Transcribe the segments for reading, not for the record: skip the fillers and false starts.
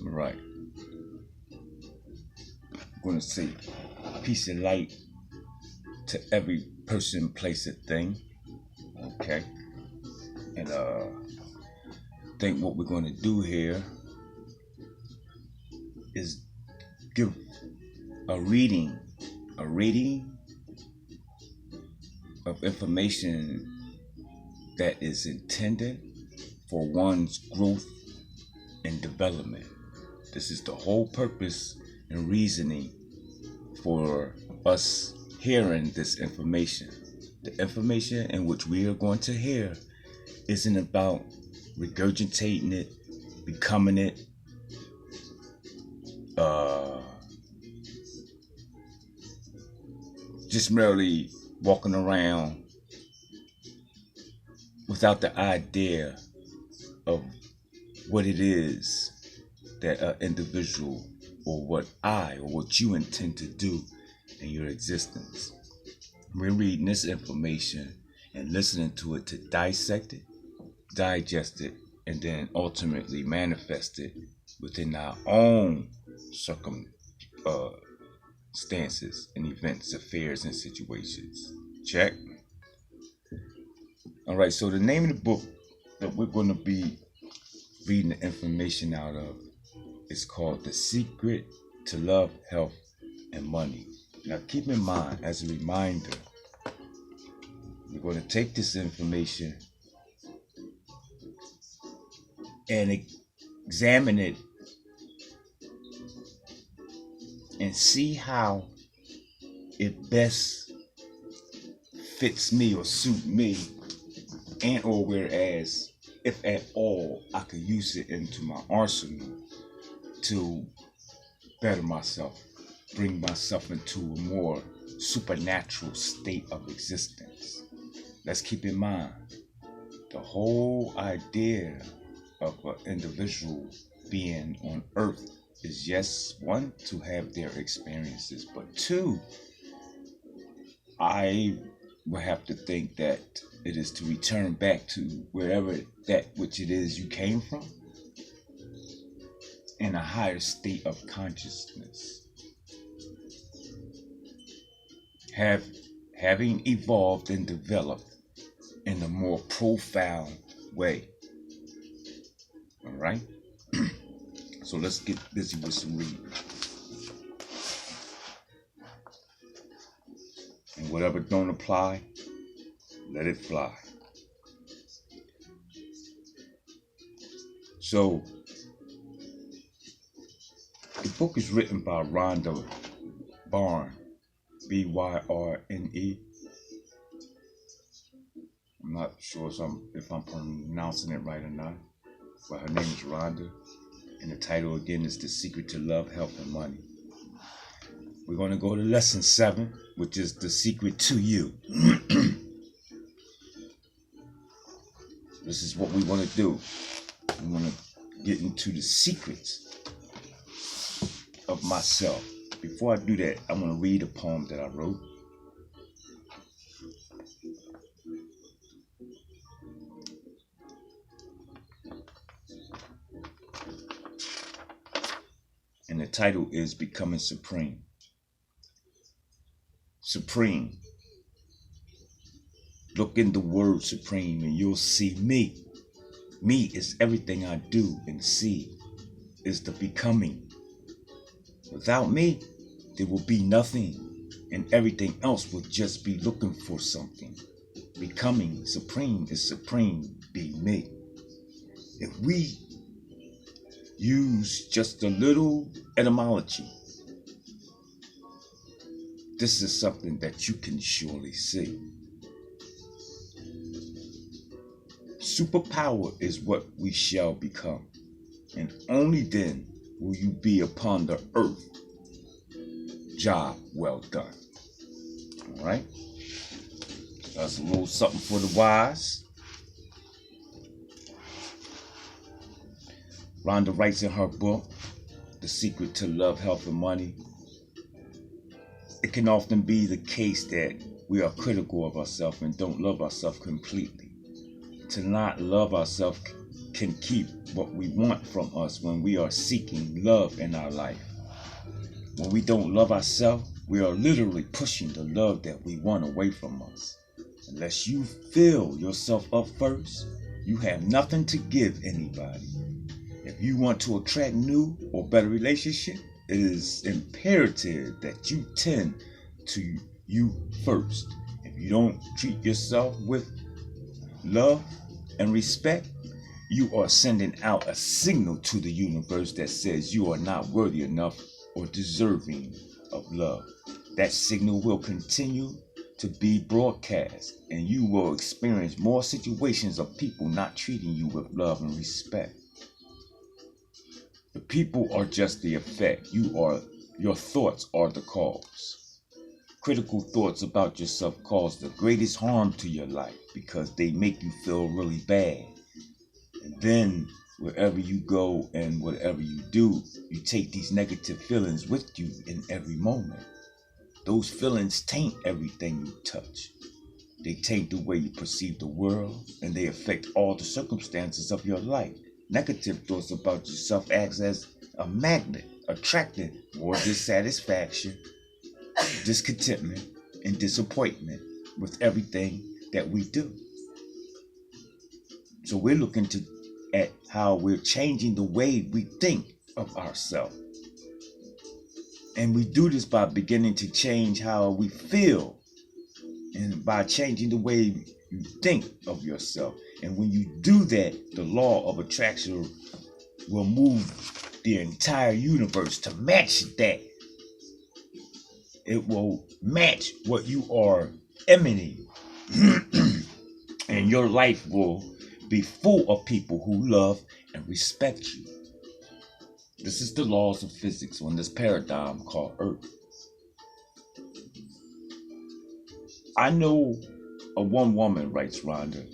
Right. I'm going to say peace and light to every person, place, and thing. Okay. And think what we're going to do here is give a reading, a reading of information that is intended for one's growth and development. This is the whole purpose and reasoning for us hearing this information. The information in which we are going to hear isn't about regurgitating it, becoming it, just merely walking around without the idea of what it is that an individual or what you intend to do in your existence. We're reading this information and listening to it to dissect it, digest it, and then ultimately manifest it within our own circumstances and events, affairs, and situations. Check. All right, so the name of the book that we're going to be reading the information out of is called The Secret to Love, Health, and Money. Now, keep in mind, as a reminder, we're going to take this information and examine it and see how it best fits me or suit me, and or whereas if at all I could use it into my arsenal to better myself, bring myself into a more supernatural state of existence. Let's keep in mind the whole idea of an individual being on earth is, yes, one, to have their experiences, but two, I would have to think that it is to return back to wherever that which it is you came from in a higher state of consciousness. Having evolved and developed in a more profound way. All right? So let's get busy with some reading. And whatever don't apply, let it fly. So, the book is written by Rhonda Byrne, Byrne. I'm not sure if I'm pronouncing it right or not, but her name is Rhonda. And the title again is The Secret to Love, Health, and Money. We're going to go to lesson 7, which is The Secret to You. This is what we want to do. We want to get into the secrets of myself. Before I do that, I'm going to read a poem that I wrote. And the title is Becoming Supreme. Supreme. Look in the word supreme and you'll see me. Me is everything I do and see is the becoming. Without me, there will be nothing, and everything else will just be looking for something. Becoming supreme is supreme, be me. If we use just a little etymology, this is something that you can surely see. Superpower is what we shall become, and only then will you be upon the earth. Job well done. All right? That's a little something for the wise. Rhonda writes in her book, The Secret to Love, Health, and Money, it can often be the case that we are critical of ourselves and don't love ourselves completely. To not love ourselves can keep what we want from us when we are seeking love in our life. When we don't love ourselves, we are literally pushing the love that we want away from us. Unless you fill yourself up first, you have nothing to give anybody. If you want to attract new or better relationship, it is imperative that you tend to you first. If you don't treat yourself with love and respect, you are sending out a signal to the universe that says you are not worthy enough or deserving of love. That signal will continue to be broadcast, and you will experience more situations of people not treating you with love and respect. The people are just the effect. Your thoughts are the cause. Critical thoughts about yourself cause the greatest harm to your life because they make you feel really bad. And then wherever you go and whatever you do, you take these negative feelings with you in every moment. Those feelings taint everything you touch. They taint the way you perceive the world, and they affect all the circumstances of your life. Negative thoughts about yourself acts as a magnet, attracting more dissatisfaction, discontentment, and disappointment with everything that we do. So we're looking at how we're changing the way we think of ourselves. And we do this by beginning to change how we feel and by changing the way you think of yourself. And when you do that, the law of attraction will move the entire universe to match that. It will match what you are emanating. And your life will be full of people who love and respect you. This is the laws of physics on this paradigm called Earth. I know a one woman, writes Rhonda,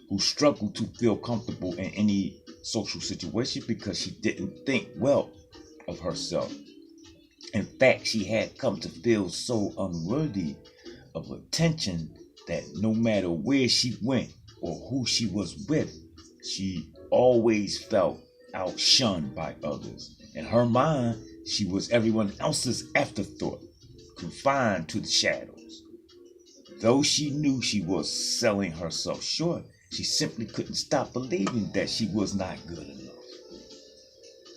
who struggled to feel comfortable in any social situation because she didn't think well of herself. In fact, she had come to feel so unworthy of attention that no matter where she went or who she was with, she always felt outshunned by others. In her mind, she was everyone else's afterthought, confined to the shadows. Though she knew she was selling herself short, she simply couldn't stop believing that she was not good enough.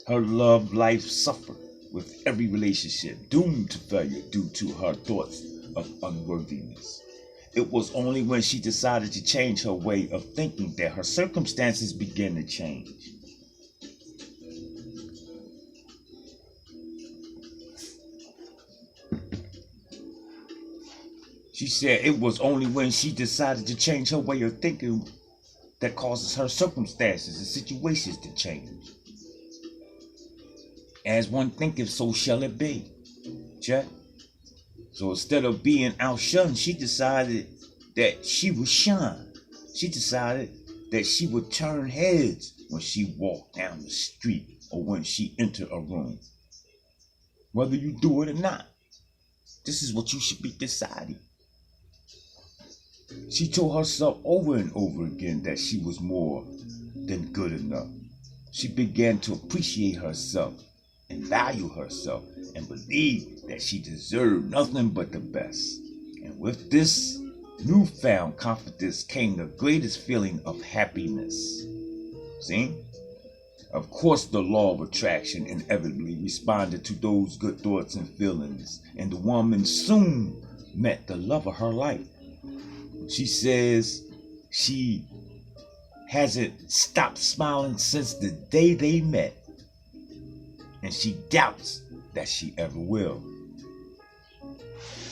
Her love life suffered with every relationship, doomed to failure due to her thoughts of unworthiness. It was only when she decided to change her way of thinking that her circumstances began to change. She said it was only when she decided to change her way of thinking that causes her circumstances and situations to change. As one thinketh, so shall it be. Check. So instead of being outshunned, she decided that she would shine. She decided that she would turn heads when she walked down the street or when she entered a room. Whether you do it or not, this is what you should be deciding. She told herself over and over again that she was more than good enough. She began to appreciate herself and value herself and believe that she deserved nothing but the best. And with this newfound confidence came the greatest feeling of happiness. See? Of course, the law of attraction inevitably responded to those good thoughts and feelings, and the woman soon met the love of her life. She says she hasn't stopped smiling since the day they met, and she doubts that she ever will.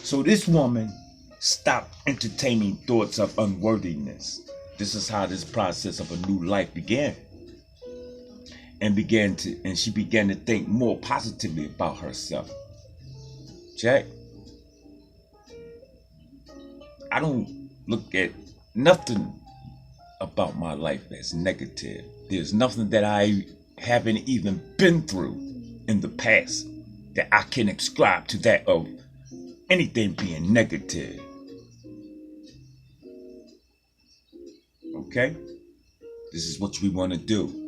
So this woman stopped entertaining thoughts of unworthiness. This is how this process of a new life began. And she began to think more positively about herself. Check. I don't look at nothing about my life as negative. There's nothing that I haven't even been through in the past that I can ascribe to that of anything being negative. Okay? This is what we want to do.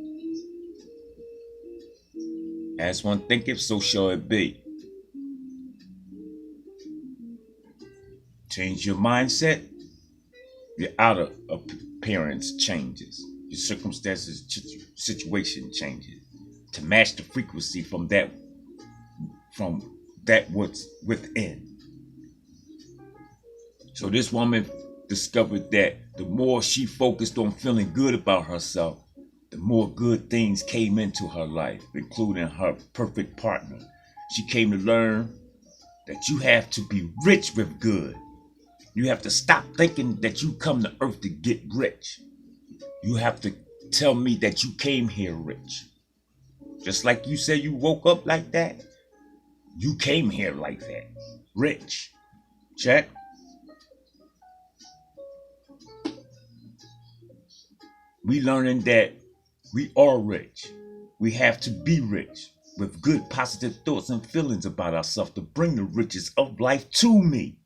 As one thinketh, so shall it be. Change your mindset, your outer appearance changes. Your circumstances, situation changes to match the frequency from that what's within. So this woman discovered that the more she focused on feeling good about herself, the more good things came into her life, including her perfect partner. She came to learn that you have to be rich with good. You have to stop thinking that you come to earth to get rich. You have to tell me that you came here rich. Just like you said you woke up like that, you came here like that. Rich. Check. We learning that we are rich. We have to be rich with good positive thoughts and feelings about ourselves to bring the riches of life to me.